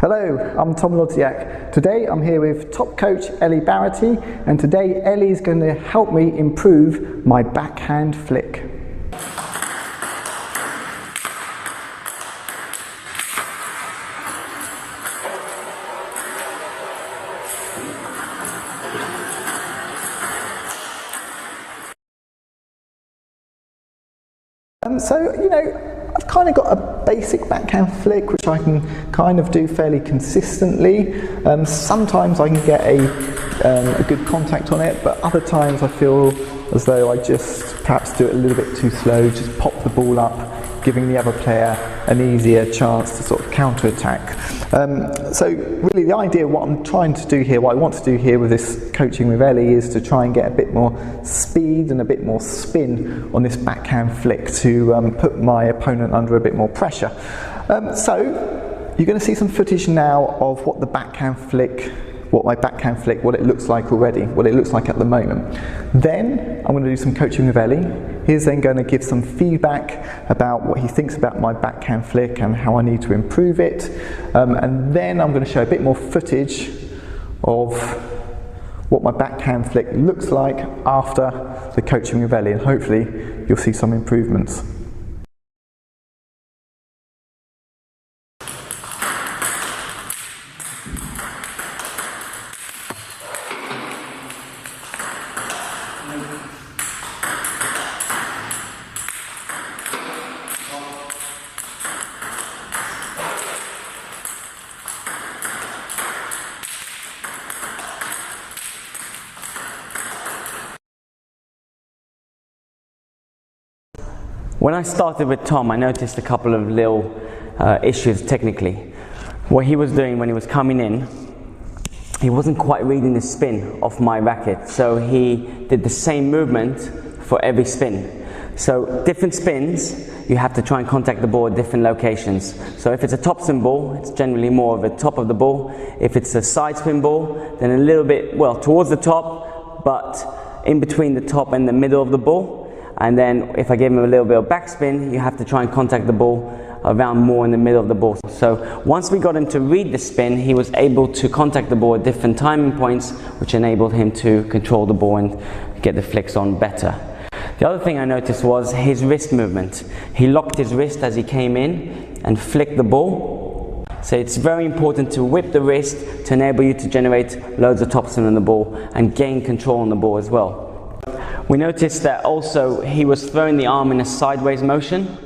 Hello, I'm Tom Lodziak. Today I'm here with top coach Ellie Barrety, and today Ellie's going to help me improve my backhand flick. I've kind of got a basic backhand flick which I can kind of do fairly consistently. Sometimes I can get a good contact on it, but other times I feel as though I just perhaps do it a little bit too slow, just pop the ball up, giving the other player an easier chance to sort of counter-attack. So really the idea, what I'm trying to do here, what I want to do here with this coaching with Ellie, is to try and get a bit more speed and a bit more spin on this backhand flick to put my opponent under a bit more pressure. So you're going to see some footage now of what the backhand flick, what it looks like already, what it looks like at the moment. Then I'm going to do some coaching with Ellie. He's then going to give some feedback about what he thinks about my backhand flick and how I need to improve it. And then I'm going to show a bit more footage of what my backhand flick looks like after the coaching with Ellie, and hopefully you'll see some improvements. When I started with Tom, I noticed a couple of little issues technically. What he was doing when he was coming in, he wasn't quite reading the spin of my racket, so he did the same movement for every spin. So different spins, you have to try and contact the ball at different locations. So if it's a top spin ball, it's generally more of the top of the ball. If it's a side spin ball, then a little bit, well, towards the top, but in between the top and the middle of the ball. And then if I give him a little bit of backspin, you have to try and contact the ball around more in the middle of the ball. So once we got him to read the spin, he was able to contact the ball at different timing points, which enabled him to control the ball and get the flicks on better. The other thing I noticed was his wrist movement. He locked his wrist as he came in and flicked the ball. So it's very important to whip the wrist to enable you to generate loads of topspin on the ball and gain control on the ball as well. We noticed that also he was throwing the arm in a sideways motion,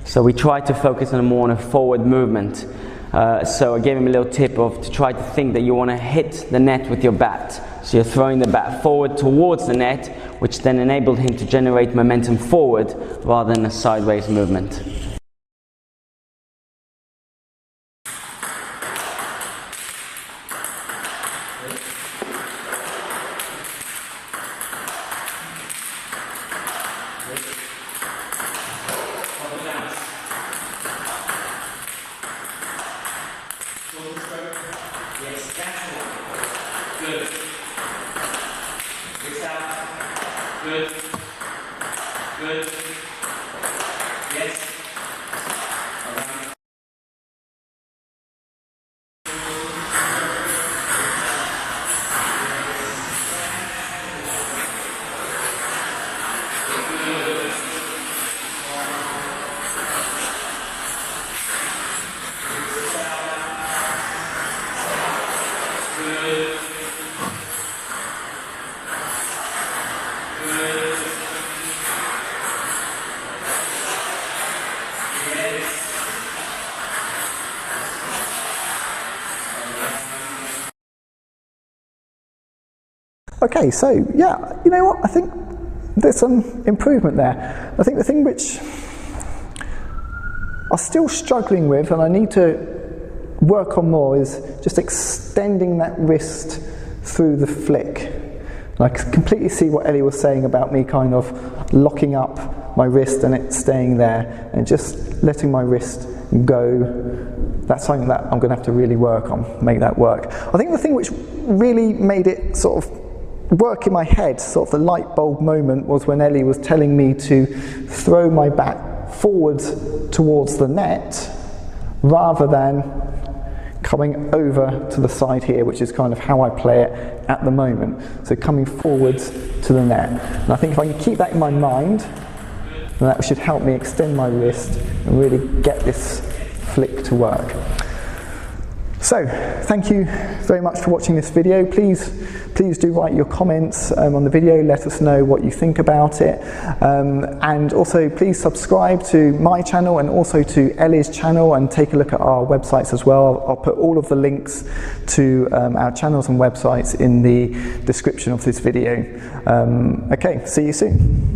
so we tried to focus on more on a forward movement. So I gave him a little tip to try to think that you want to hit the net with your bat. So you're throwing the bat forward towards the net, which then enabled him to generate momentum forward rather than a sideways movement. Yes, that's it. Good. Six out. Good. Good. Yes. Around. Okay, so yeah, you know what, I think there's some improvement there. I think the thing which I'm still struggling with and I need to work on more is just extending that wrist through the flick. And I completely see what Ellie was saying about me kind of locking up my wrist and it staying there and just letting my wrist go. That's something that I'm going to have to really work on, make that work. I think the thing which really made it sort of work in my head, sort of the light bulb moment, was when Ellie was telling me to throw my bat forward towards the net rather than coming over to the side here, which is kind of how I play it at the moment. So coming forwards to the net. And I think if I can keep that in my mind, then that should help me extend my wrist and really get this flick to work. So, thank you very much for watching this video. Please do write your comments on the video, let us know what you think about it. And also please subscribe to my channel and also to Ellie's channel, and take a look at our websites as well. I'll put all of the links to our channels and websites in the description of this video. Okay, see you soon.